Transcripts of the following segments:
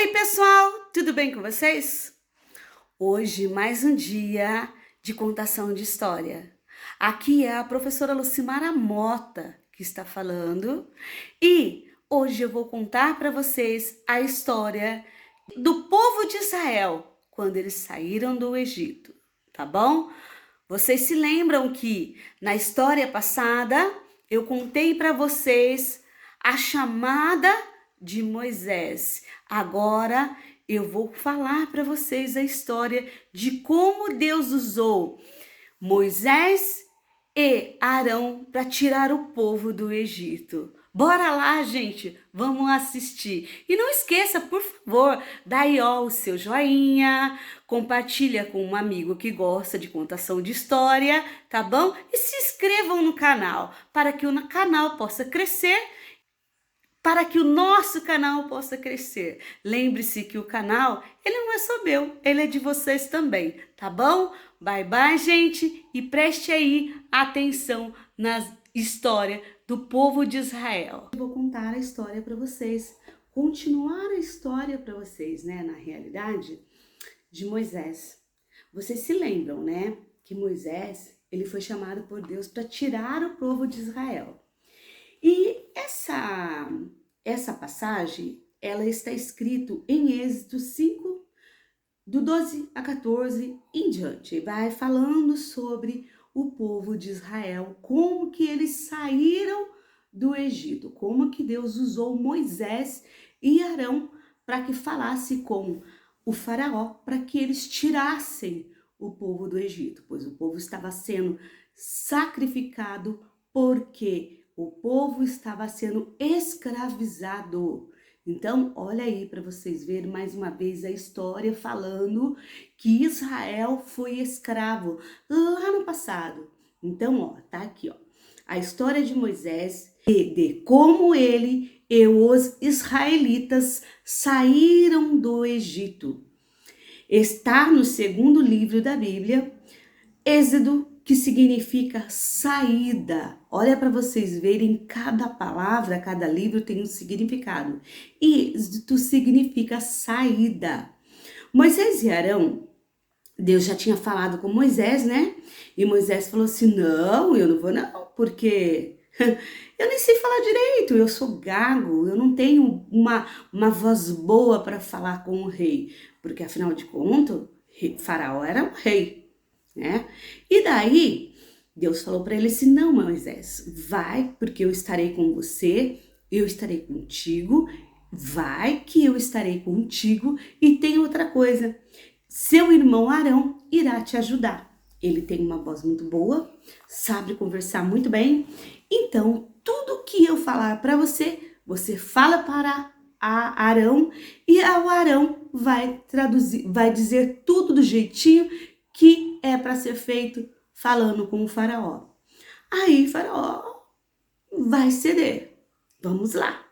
Oi, pessoal, tudo bem com vocês? Hoje, mais um dia de contação de história. Aqui é a professora Lucimara Mota que está falando e hoje eu vou contar para vocês a história do povo de Israel quando eles saíram do Egito, tá bom? Vocês se lembram que na história passada eu contei para vocês a chamada de Moisés. Agora eu vou falar para vocês a história de como Deus usou Moisés e Arão para tirar o povo do Egito. Bora lá, gente, vamos assistir. E não esqueça, por favor, dá aí ó, o seu joinha, compartilha com um amigo que gosta de contação de história, tá bom? E se inscrevam no canal para que o canal possa crescer, para que o nosso canal possa crescer. Lembre-se que o canal, ele não é só meu, ele é de vocês também, tá bom? Bye, bye, gente, e preste aí atenção na história do povo de Israel. Eu vou contar a história para vocês, continuar a história para vocês, né, na realidade, de Moisés. Vocês se lembram, né, que Moisés, ele foi chamado por Deus para tirar o povo de Israel. E essa passagem, ela está escrito em Êxodo 5, do 12 a 14 em diante. Vai falando sobre o povo de Israel, como que eles saíram do Egito, como que Deus usou Moisés e Arão para que falasse com o faraó, para que eles tirassem o povo do Egito, pois o povo estava sendo sacrificado porque o povo estava sendo escravizado. Então, olha aí para vocês verem mais uma vez a história falando que Israel foi escravo lá no passado. Então, ó, tá aqui, ó. A história de Moisés e de como ele e os israelitas saíram do Egito. Está no segundo livro da Bíblia, Êxodo, que significa saída. Olha para vocês verem, cada palavra, cada livro tem um significado. E Êxodo significa saída. Moisés e Arão, Deus já tinha falado com Moisés, né? E Moisés falou assim, não, eu não vou não, porque eu nem sei falar direito, eu sou gago, eu não tenho uma voz boa para falar com o rei. Porque afinal de contas, Faraó era um rei, né? E daí, Deus falou para ele assim, não, Moisés, vai, porque eu estarei com você, eu estarei contigo, vai que eu estarei contigo, e tem outra coisa, seu irmão Arão irá te ajudar. Ele tem uma voz muito boa, sabe conversar muito bem, então tudo que eu falar para você, você fala para Arão, e o Arão vai traduzir, vai dizer tudo do jeitinho que é para ser feito falando com o faraó. Aí faraó vai ceder. Vamos lá.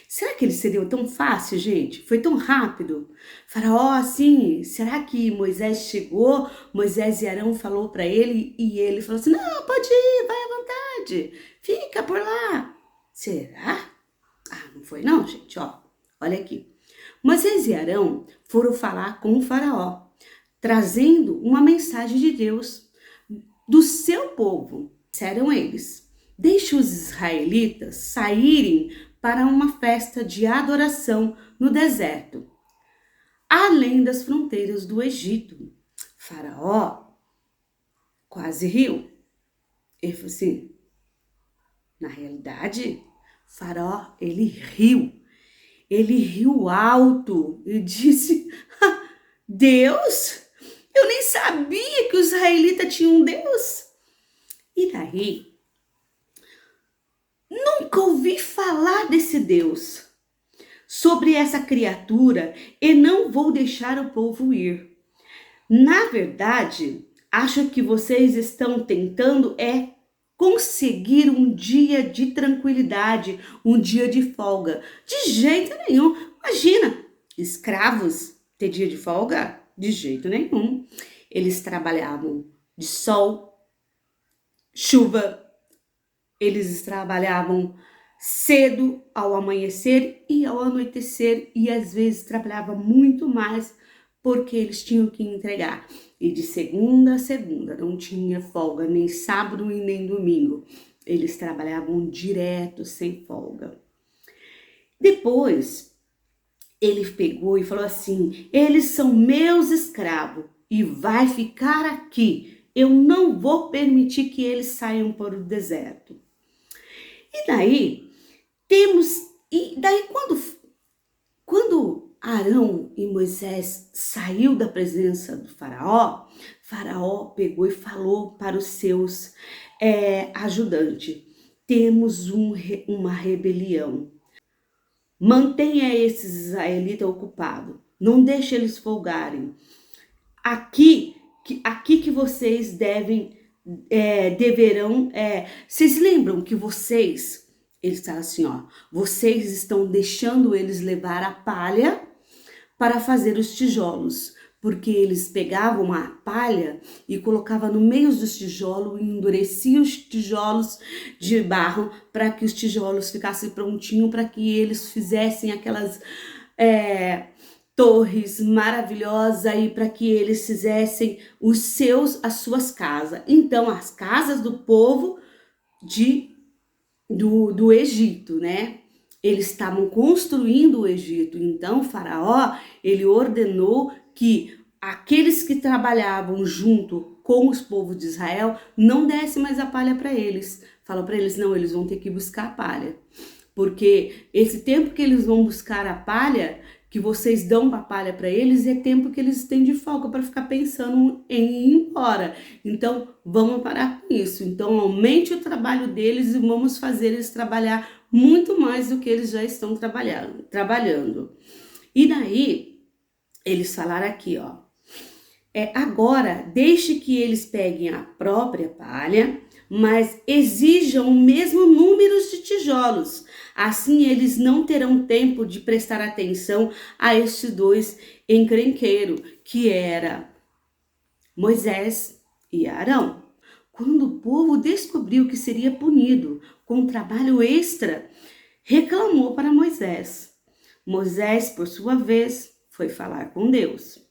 Será que ele cedeu tão fácil, gente? Foi tão rápido? Faraó, assim, será que Moisés chegou? Moisés e Arão falou para ele e ele falou assim, não, pode ir, vai à vontade, fica por lá. Será? Ah, não foi não, gente, ó, olha aqui. Moisés e Arão foram falar com o faraó, trazendo uma mensagem de Deus, do seu povo. Disseram eles, deixe os israelitas saírem para uma festa de adoração no deserto, além das fronteiras do Egito. Faraó quase riu. Ele falou assim, na realidade, Faraó, ele riu alto e disse, Deus? Eu nem sabia que os israelitas tinham um Deus. E daí, nunca ouvi falar desse Deus, sobre essa criatura, e não vou deixar o povo ir. Na verdade, acho que vocês estão tentando conseguir um dia de tranquilidade, um dia de folga. De jeito nenhum. Imagina, escravos ter dia de folga? De jeito nenhum. Eles trabalhavam de sol, chuva, eles trabalhavam cedo ao amanhecer e ao anoitecer, e às vezes trabalhava muito mais porque eles tinham que entregar. E de segunda a segunda, não tinha folga, nem sábado e nem domingo. Eles trabalhavam direto, sem folga. Depois, ele pegou e falou assim: eles são meus escravos e vai ficar aqui. Eu não vou permitir que eles saiam para o deserto. E daí, quando Arão e Moisés saiu da presença do Faraó pegou e falou para os seus ajudantes: temos uma rebelião. Mantenha esses israelitas ocupados. Não deixe eles folgarem. Aqui que vocês deverão. Vocês lembram que eles falam assim, ó, vocês estão deixando eles levar a palha para fazer os tijolos, porque eles pegavam a palha e colocavam no meio dos tijolos e endureciam os tijolos de barro para que os tijolos ficassem prontinhos para que eles fizessem aquelas torres maravilhosas e para que eles fizessem as suas casas. Então, as casas do povo do Egito, né? Eles estavam construindo o Egito. Então, o Faraó, ele ordenou que aqueles que trabalhavam junto com os povos de Israel não dessem mais a palha para eles. Falou para eles, não, eles vão ter que buscar a palha. Porque esse tempo que eles vão buscar a palha, que vocês dão a palha para eles, é tempo que eles têm de folga para ficar pensando em ir embora. Então, vamos parar com isso. Então, aumente o trabalho deles e vamos fazer eles trabalhar muito mais do que eles já estão trabalhando. E daí, eles falaram aqui, ó. Agora, deixe que eles peguem a própria palha, mas exijam o mesmo número de tijolos. Assim, eles não terão tempo de prestar atenção a estes dois encrenqueiros, que era Moisés e Arão. Quando o povo descobriu que seria punido com trabalho extra, reclamou para Moisés. Moisés, por sua vez, foi falar com Deus.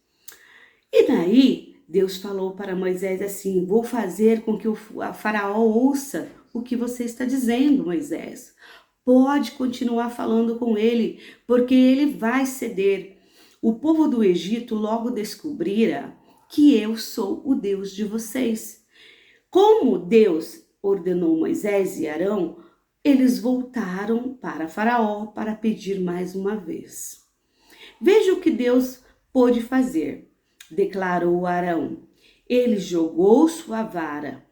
E daí, Deus falou para Moisés assim: vou fazer com que o Faraó ouça o que você está dizendo, Moisés. Pode continuar falando com ele, porque ele vai ceder. O povo do Egito logo descobrira que eu sou o Deus de vocês. Como Deus ordenou Moisés e Arão, eles voltaram para Faraó para pedir mais uma vez. Veja o que Deus pôde fazer, declarou Arão. Ele jogou sua vara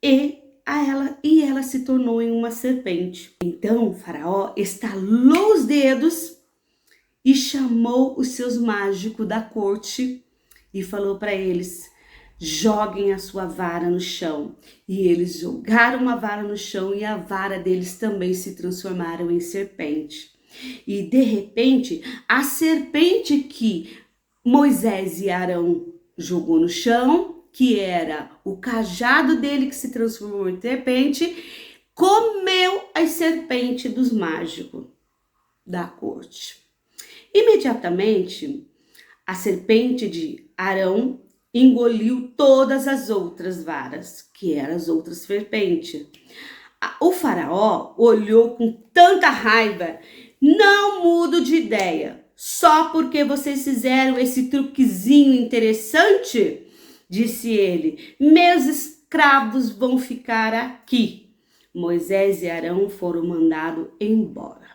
e ela se tornou em uma serpente. Então o Faraó estalou os dedos e chamou os seus mágicos da corte e falou para eles: joguem a sua vara no chão. E eles jogaram a vara no chão e a vara deles também se transformaram em serpente. E de repente, a serpente que Moisés e Arão jogou no chão, que era o cajado dele que se transformou em serpente, comeu as serpentes dos mágicos da corte. Imediatamente, a serpente de Arão engoliu todas as outras varas, que eram as outras serpentes. O Faraó olhou com tanta raiva: não mudo de ideia, só porque vocês fizeram esse truquezinho interessante, disse ele, meus escravos vão ficar aqui. Moisés e Arão foram mandados embora.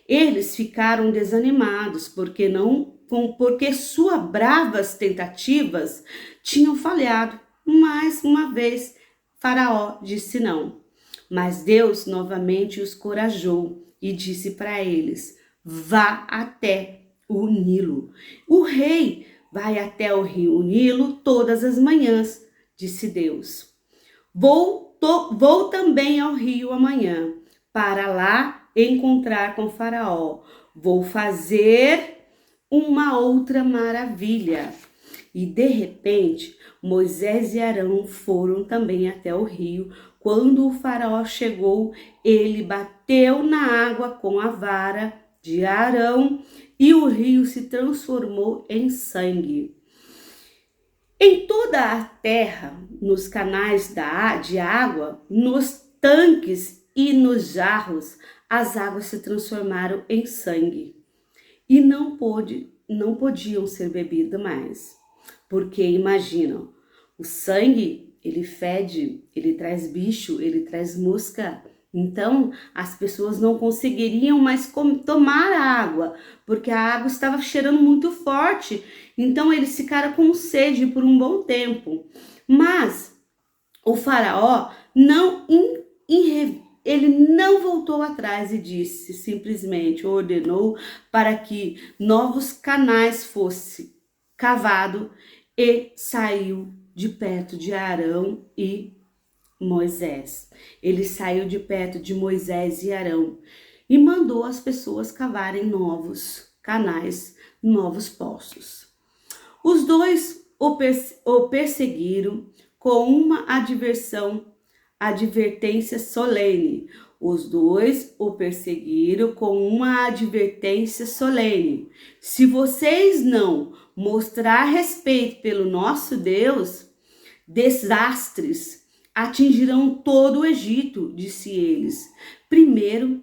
Eles ficaram desanimados porque suas bravas tentativas tinham falhado. Mais uma vez, Faraó disse não. Mas Deus novamente os corajou e disse para eles: vá até o Nilo. O rei vai até o rio Nilo todas as manhãs, disse Deus. Vou também ao rio amanhã, para lá encontrar com Faraó. Vou fazer uma outra maravilha. E de repente, Moisés e Arão foram também até o rio. Quando o faraó chegou, ele bateu na água com a vara de Arão e o rio se transformou em sangue. Em toda a terra, nos canais de água, nos tanques e nos jarros, as águas se transformaram em sangue e não podiam ser bebidas mais. Porque imaginam, o sangue, ele fede, ele traz bicho, ele traz mosca. Então, as pessoas não conseguiriam mais tomar a água, porque a água estava cheirando muito forte. Então, eles ficaram com sede por um bom tempo. Mas o faraó ele não voltou atrás e disse, simplesmente ordenou para que novos canais fossem cavados e saiu de perto de Arão e Moisés. Ele saiu de perto de Moisés e Arão e mandou as pessoas cavarem novos canais, novos poços. Os dois o perseguiram com uma advertência solene. Os dois o perseguiram com uma advertência solene. Se vocês não mostrar respeito pelo nosso Deus, desastres atingirão todo o Egito, disse eles. Primeiro,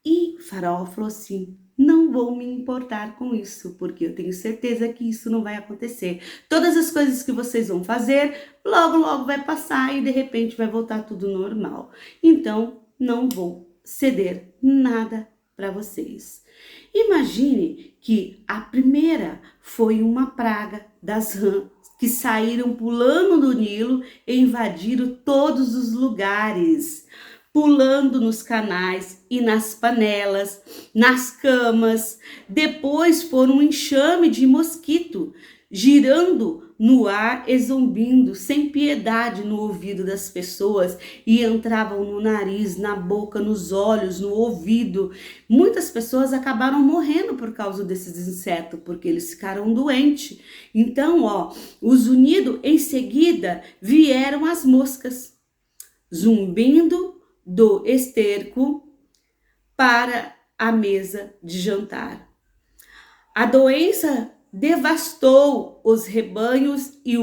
e Faraó falou assim: não vou me importar com isso, porque eu tenho certeza que isso não vai acontecer. Todas as coisas que vocês vão fazer, logo vai passar e de repente vai voltar tudo normal. Então, não vou ceder nada para vocês. Imagine que a primeira foi uma praga das rãs que saíram pulando do Nilo e invadiram todos os lugares, pulando nos canais e nas panelas, nas camas. Depois foram um enxame de mosquito, girando no ar e zumbindo sem piedade no ouvido das pessoas e entravam no nariz, na boca, nos olhos, no ouvido. Muitas pessoas acabaram morrendo por causa desses insetos, porque eles ficaram doentes. Então, os unidos em seguida vieram as moscas, zumbindo do esterco para a mesa de jantar. A doença devastou os rebanhos e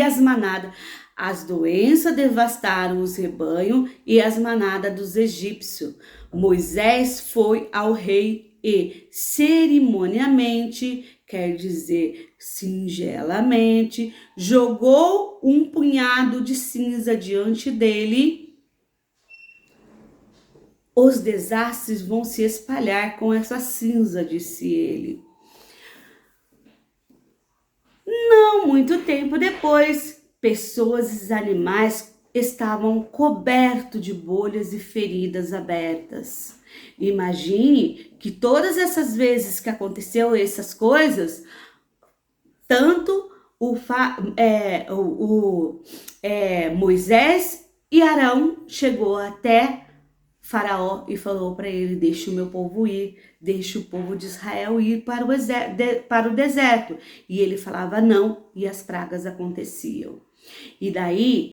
as manadas. As doenças devastaram os rebanhos e as manadas dos egípcios. Moisés foi ao rei e cerimoniamente, quer dizer singelamente, jogou um punhado de cinza diante dele. Os desastres vão se espalhar com essa cinza, disse ele. Não muito tempo depois, pessoas e animais estavam cobertos de bolhas e feridas abertas. Imagine que todas essas vezes que aconteceu essas coisas, tanto Moisés e Arão chegou até Faraó e falou para ele: deixa o meu povo ir, deixa o povo de Israel ir para o deserto. E ele falava não, e as pragas aconteciam. E daí,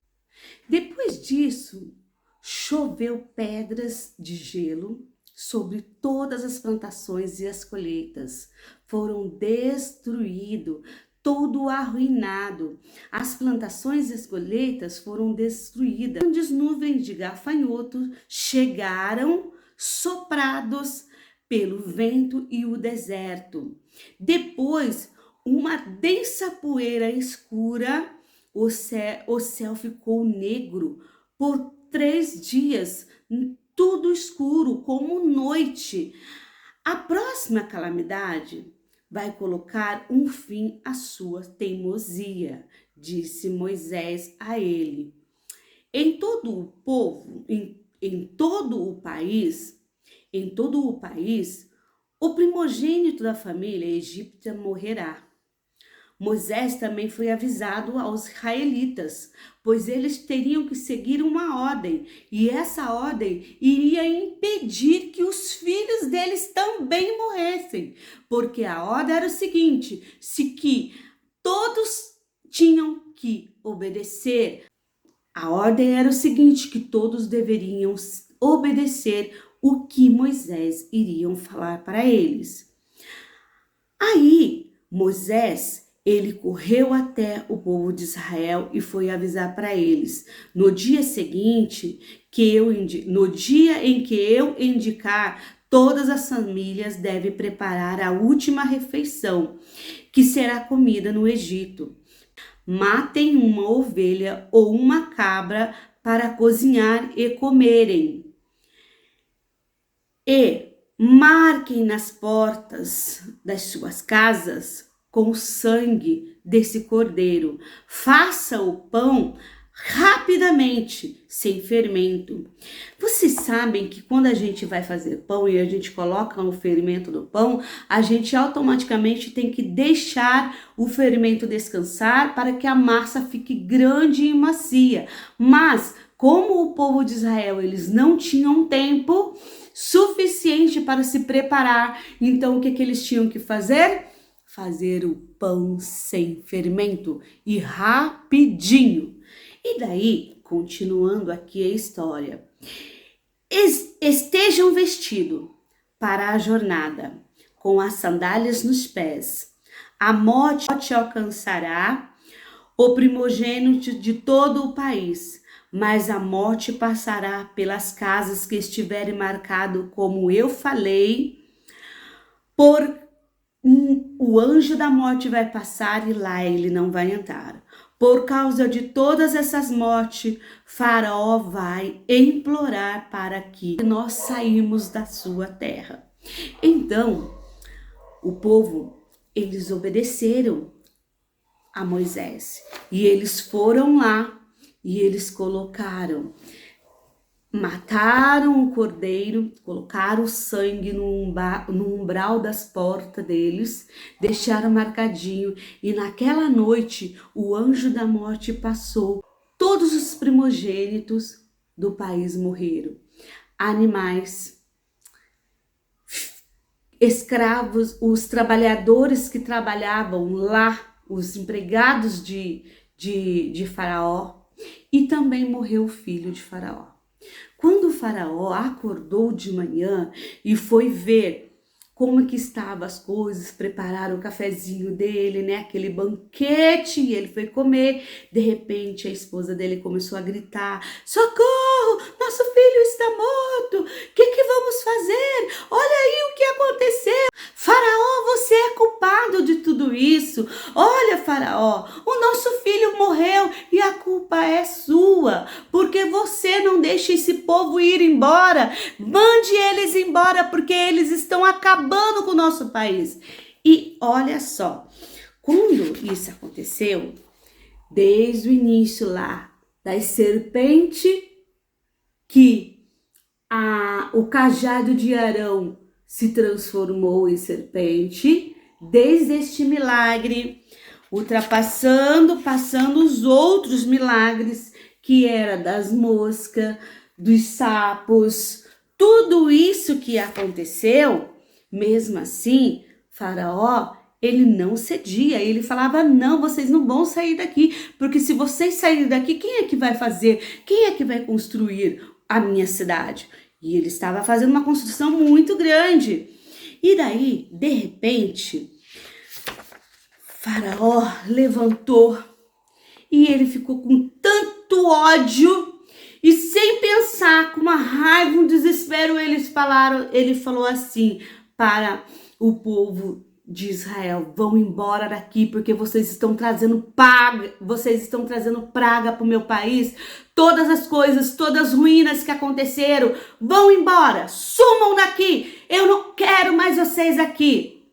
depois disso, choveu pedras de gelo sobre todas as plantações e as colheitas. Foram destruídos, todo arruinado. As plantações e as colheitas foram destruídas. Grandes nuvens de gafanhotos chegaram soprados pelo vento e o deserto. Depois, uma densa poeira escura, o céu ficou negro por 3 dias, tudo escuro como noite. A próxima calamidade vai colocar um fim à sua teimosia, disse Moisés a ele. Em todo o povo, em todo o país, o primogênito da família egípcia morrerá. Moisés também foi avisado aos israelitas, pois eles teriam que seguir uma ordem, e essa ordem iria impedir que os filhos deles também morressem, porque a ordem era o seguinte: se que todos tinham que obedecer, a ordem era o seguinte, que todos deveriam obedecer o que Moisés iriam falar para eles. Aí, Moisés, ele correu até o povo de Israel e foi avisar para eles: no dia seguinte, no dia em que eu indicar, todas as famílias devem preparar a última refeição, que será comida no Egito. Matem uma ovelha ou uma cabra para cozinhar e comerem. E marquem nas portas das suas casas com o sangue desse cordeiro. Faça o pão rapidamente, sem fermento. Vocês sabem que quando a gente vai fazer pão e a gente coloca o fermento do pão, a gente automaticamente tem que deixar o fermento descansar para que a massa fique grande e macia. Mas como o povo de Israel, eles não tinham tempo suficiente para se preparar, então o que eles tinham que fazer? Fazer o pão sem fermento e rapidinho. E daí, continuando aqui a história, estejam vestidos para a jornada, com as sandálias nos pés. A morte alcançará o primogênito de todo o país, mas a morte passará pelas casas que estiverem marcado, como eu falei, o anjo da morte vai passar e lá ele não vai entrar. Por causa de todas essas mortes, Faraó vai implorar para que nós saímos da sua terra. Então, o povo, eles obedeceram a Moisés e eles foram lá e eles mataram o cordeiro, colocaram o sangue no umbral das portas deles, deixaram marcadinho, e naquela noite o anjo da morte passou. Todos os primogênitos do país morreram. Animais, escravos, os trabalhadores que trabalhavam lá, os empregados de Faraó, e também morreu o filho de Faraó. Quando o Faraó acordou de manhã e foi ver como que estavam as coisas, prepararam o cafezinho dele, né, aquele banquete, e ele foi comer. De repente a esposa dele começou a gritar: socorro, nosso filho está morto, o que vamos fazer? Olha aí o que aconteceu. Faraó, você é culpado de tudo isso. Olha, Faraó, o nosso filho morreu e a culpa é sua, porque você não deixa esse povo ir embora. Mande eles embora, porque eles estão acabando com o nosso país. E olha só, quando isso aconteceu, desde o início lá das serpentes, que o cajado de Arão se transformou em serpente, desde este milagre, passando os outros milagres, que era das moscas, dos sapos, tudo isso que aconteceu, mesmo assim, Faraó, ele não cedia, ele falava: não, vocês não vão sair daqui, porque se vocês saírem daqui, quem é que vai fazer? Quem é que vai construir a minha cidade? E ele estava fazendo uma construção muito grande. E daí, de repente, Faraó levantou e ele ficou com tanto ódio e, sem pensar, com uma raiva, um desespero, ele falou assim para o povo de Israel: vão embora daqui, porque vocês estão trazendo praga para o meu país. Todas as coisas, todas as ruínas que aconteceram, vão embora, sumam daqui, eu não quero mais vocês aqui.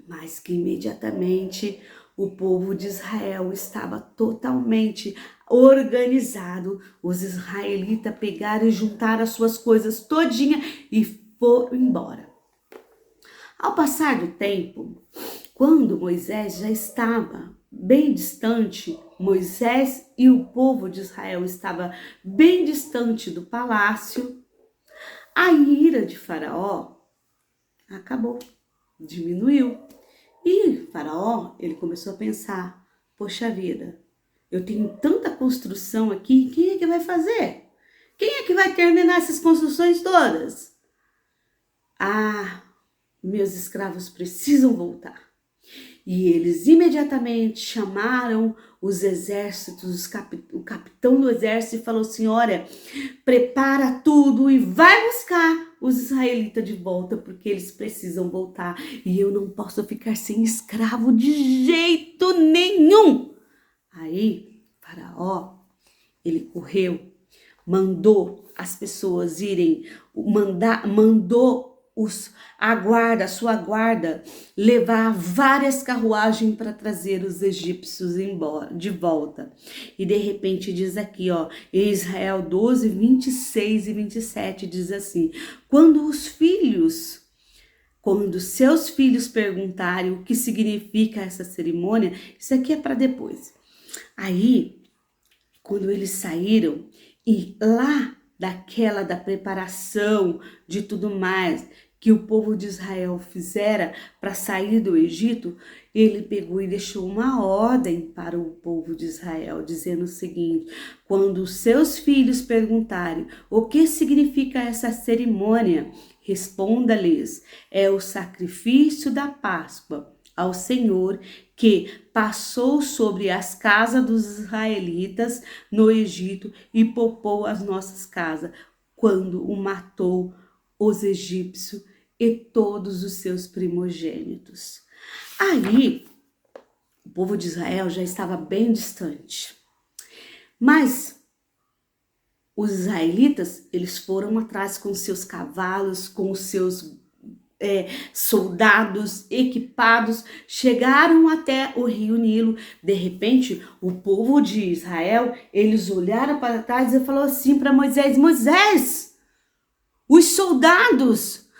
Mas que imediatamente o povo de Israel estava totalmente organizado. Os israelitas pegaram e juntaram as suas coisas todinha e foram embora. Ao passar do tempo, quando Moisés já estava bem distante, Moisés e o povo de Israel estava bem distante do palácio, a ira de Faraó acabou, diminuiu. E Faraó, ele começou a pensar, poxa vida, eu tenho tanta construção aqui, quem é que vai fazer? Quem é que vai terminar essas construções todas? Ah, meus escravos precisam voltar. E eles imediatamente chamaram os exércitos, o capitão do exército e falou assim, olha, prepara tudo e vai buscar os israelitas de volta, porque eles precisam voltar. E eu não posso ficar sem escravo de jeito nenhum. Aí, Faraó, ele correu, mandou as pessoas irem, mandou a sua guarda, levar várias carruagens para trazer os egípcios embora, de volta. E de repente diz aqui, ó, em Israel 12, 26 e 27, diz assim, quando seus filhos perguntarem o que significa essa cerimônia, isso aqui é para depois. Aí, quando eles saíram, e lá da preparação de tudo mais que o povo de Israel fizera para sair do Egito, ele pegou e deixou uma ordem para o povo de Israel, dizendo o seguinte, quando os seus filhos perguntarem o que significa essa cerimônia, responda-lhes, é o sacrifício da Páscoa ao Senhor que passou sobre as casas dos israelitas no Egito e poupou as nossas casas, quando o matou os egípcios e todos os seus primogênitos. Aí, o povo de Israel já estava bem distante. Mas os israelitas, eles foram atrás com seus cavalos, com os seus soldados equipados, chegaram até o rio Nilo. De repente, o povo de Israel, eles olharam para trás e falou assim para Moisés, Moisés, os soldados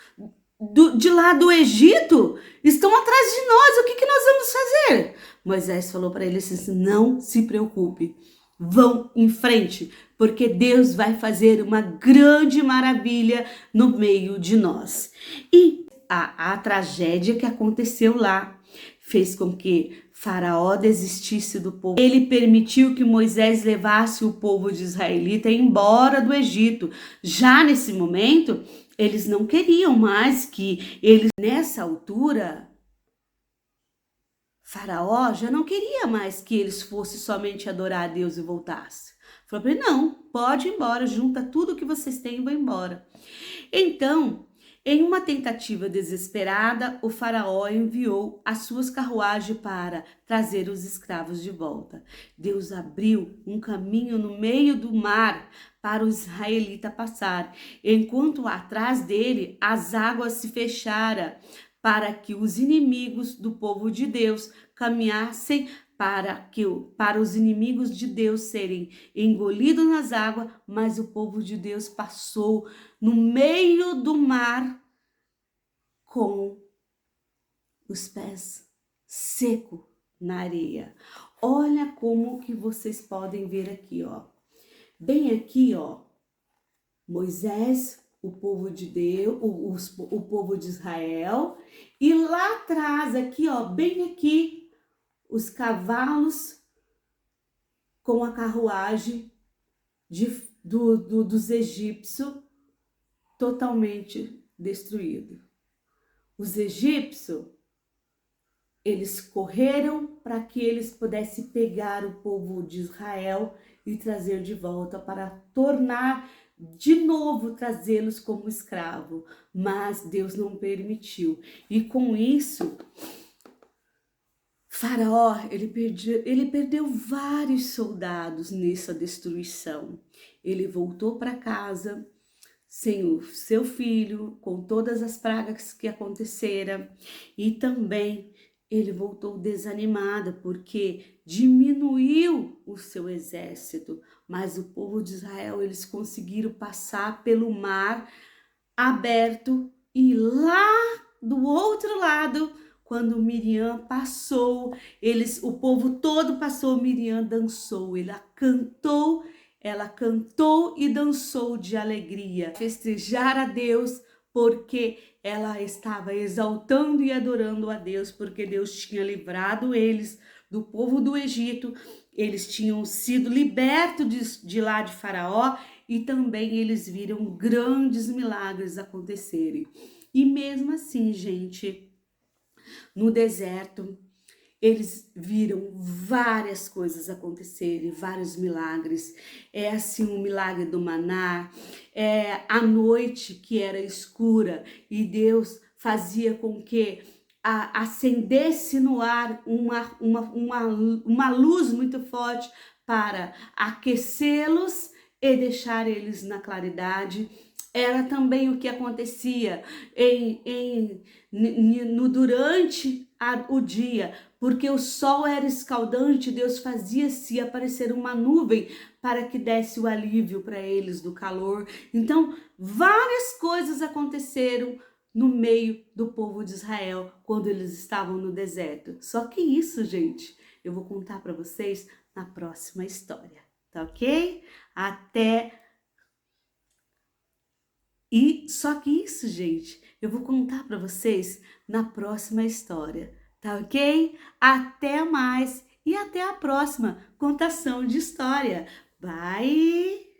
de lá do Egito estão atrás de nós, o que nós vamos fazer? Moisés falou para eles assim, não se preocupe, vão em frente, porque Deus vai fazer uma grande maravilha no meio de nós. E a tragédia que aconteceu lá fez com que Faraó desistisse do povo. Ele permitiu que Moisés levasse o povo de israelita embora do Egito. Já nesse momento, eles não queriam mais que eles, nessa altura, Faraó já não queria mais que eles fossem somente adorar a Deus e voltassem. Falou para ele, não, pode ir embora, junta tudo que vocês têm e vai embora. Então, em uma tentativa desesperada, o faraó enviou as suas carruagens para trazer os escravos de volta. Deus abriu um caminho no meio do mar para o israelita passar, enquanto atrás dele as águas se fecharam para que os inimigos do povo de Deus caminhassem para os inimigos de Deus serem engolidos nas águas, mas o povo de Deus passou no meio do mar com os pés secos na areia. Olha como que vocês podem ver aqui, ó. Bem aqui, ó, Moisés, o povo de Deus, o povo de Israel, e lá atrás, aqui, ó, bem aqui, os cavalos com a carruagem dos egípcios totalmente destruído. Os egípcios, eles correram para que eles pudessem pegar o povo de Israel e trazer de volta para tornar de novo trazê-los como escravo, mas Deus não permitiu. E com isso, Faraó, ele perdeu vários soldados nessa destruição. Ele voltou para casa sem o seu filho, com todas as pragas que aconteceram, e também ele voltou desanimado porque diminuiu o seu exército, mas o povo de Israel, eles conseguiram passar pelo mar aberto e lá do outro lado, quando Miriam passou, o povo todo passou, Miriam dançou, ela cantou e dançou de alegria, festejar a Deus, porque ela estava exaltando e adorando a Deus, porque Deus tinha livrado eles do povo do Egito, eles tinham sido libertos de lá de Faraó, e também eles viram grandes milagres acontecerem. E mesmo assim, gente, no deserto, eles viram várias coisas acontecerem, vários milagres. É assim, um milagre do maná, a noite que era escura e Deus fazia com que acendesse no ar uma luz muito forte para aquecê-los e deixar eles na claridade. Era também o que acontecia durante o dia, porque o sol era escaldante, Deus fazia-se aparecer uma nuvem para que desse o alívio para eles do calor. Então, várias coisas aconteceram no meio do povo de Israel quando eles estavam no deserto. Só que isso, gente, eu vou contar para vocês na próxima história, tá ok? Só que isso, gente, eu vou contar para vocês na próxima história, tá ok? Até mais e até a próxima contação de história. Bye!